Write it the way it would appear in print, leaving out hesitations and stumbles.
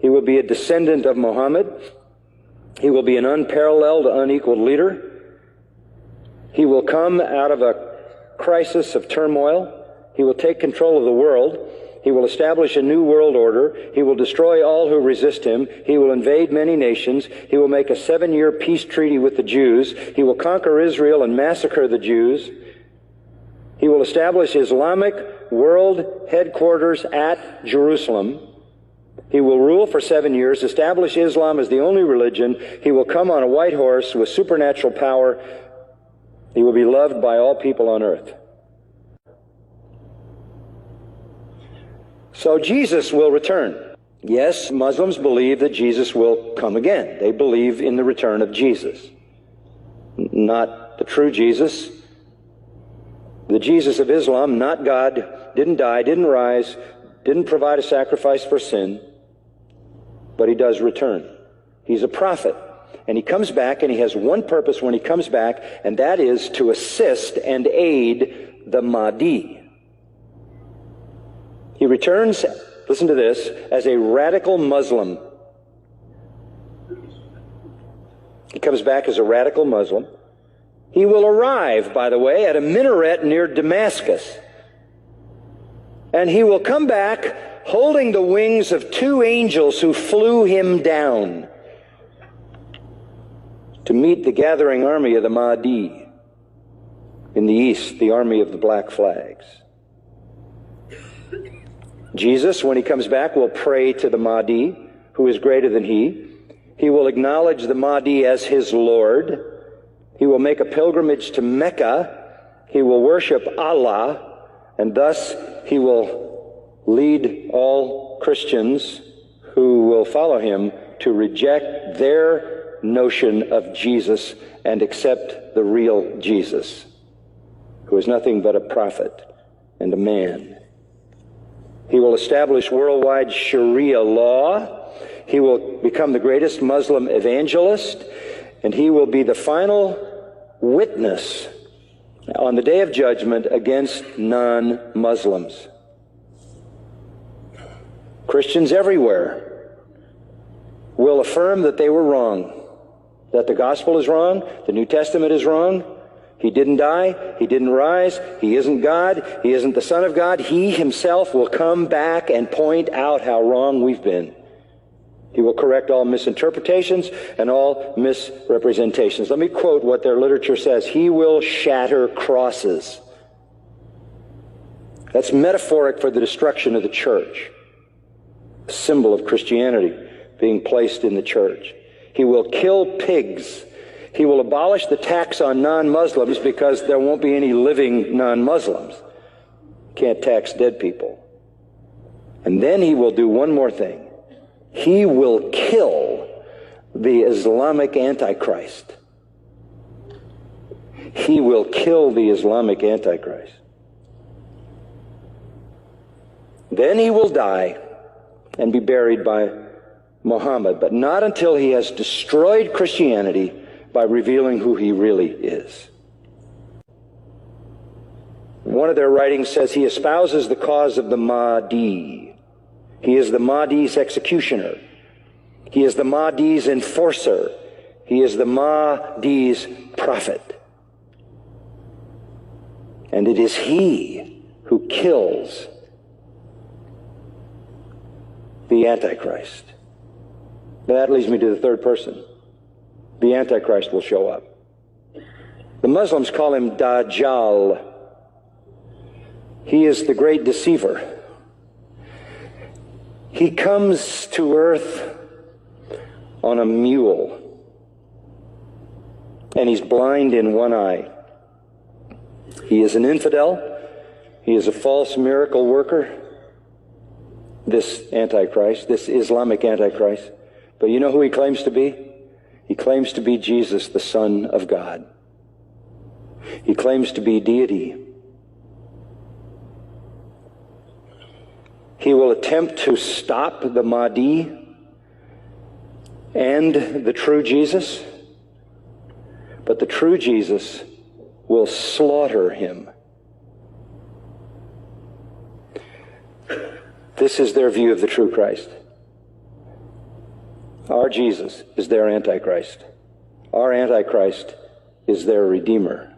He will be a descendant of Muhammad. He will be an unparalleled, unequaled leader. He will come out of a crisis of turmoil. He will take control of the world. He will establish a new world order. He will destroy all who resist him. He will invade many nations. He will make a 7-year peace treaty with the Jews. He will conquer Israel and massacre the Jews. He will establish Islamic world headquarters at Jerusalem. He will rule for 7 years, establish Islam as the only religion. He will come on a white horse with supernatural power. He will be loved by all people on earth. So Jesus will return. Yes, Muslims believe that Jesus will come again. They believe in the return of Jesus. Not the true Jesus. The Jesus of Islam, not God, didn't die, didn't rise, didn't provide a sacrifice for sin, but he does return. He's a prophet, and he comes back, and he has one purpose when he comes back, and that is to assist and aid the Mahdi. He returns, listen to this, as a radical Muslim. He comes back as a radical Muslim. He will arrive, by the way, at a minaret near Damascus. And he will come back holding the wings of 2 angels who flew him down to meet the gathering army of the Mahdi in the east, the army of the black flags. Jesus, when he comes back, will pray to the Mahdi, who is greater than he. He will acknowledge the Mahdi as his Lord. He will make a pilgrimage to Mecca. He will worship Allah, and thus he will lead all Christians who will follow him to reject their notion of Jesus and accept the real Jesus, who is nothing but a prophet and a man. He will establish worldwide Sharia law. He will become the greatest Muslim evangelist, and he will be the final witness on the day of judgment against non-Muslims. Christians everywhere will affirm that they were wrong, that the gospel is wrong, the New Testament is wrong. He didn't die, he didn't rise, he isn't God, he isn't the Son of God. He himself will come back and point out how wrong we've been. He will correct all misinterpretations and all misrepresentations. Let me quote what their literature says. He will shatter crosses. That's metaphoric for the destruction of the church, a symbol of Christianity being placed in the church. He will kill pigs. He will abolish the tax on non-Muslims because there won't be any living non-Muslims. Can't tax dead people. And then he will do one more thing. He will kill the Islamic Antichrist. He will kill the Islamic Antichrist. Then he will die and be buried by Muhammad, but not until he has destroyed Christianity by revealing who he really is. One of their writings says he espouses the cause of the Mahdi. He is the Mahdi's executioner. He is the Mahdi's enforcer. He is the Mahdi's prophet. And it is he who kills the Antichrist. That leads me to the third person. The Antichrist will show up. The Muslims call him Dajjal. He is the great deceiver. He comes to earth on a mule, and he's blind in one eye. He is an infidel. He is a false miracle worker, this Antichrist, this Islamic Antichrist. But you know who he claims to be? He claims to be Jesus, the Son of God. He claims to be deity. He will attempt to stop the Mahdi and the true Jesus, but the true Jesus will slaughter him. This is their view of the true Christ. Our Jesus is their Antichrist. Our Antichrist is their Redeemer.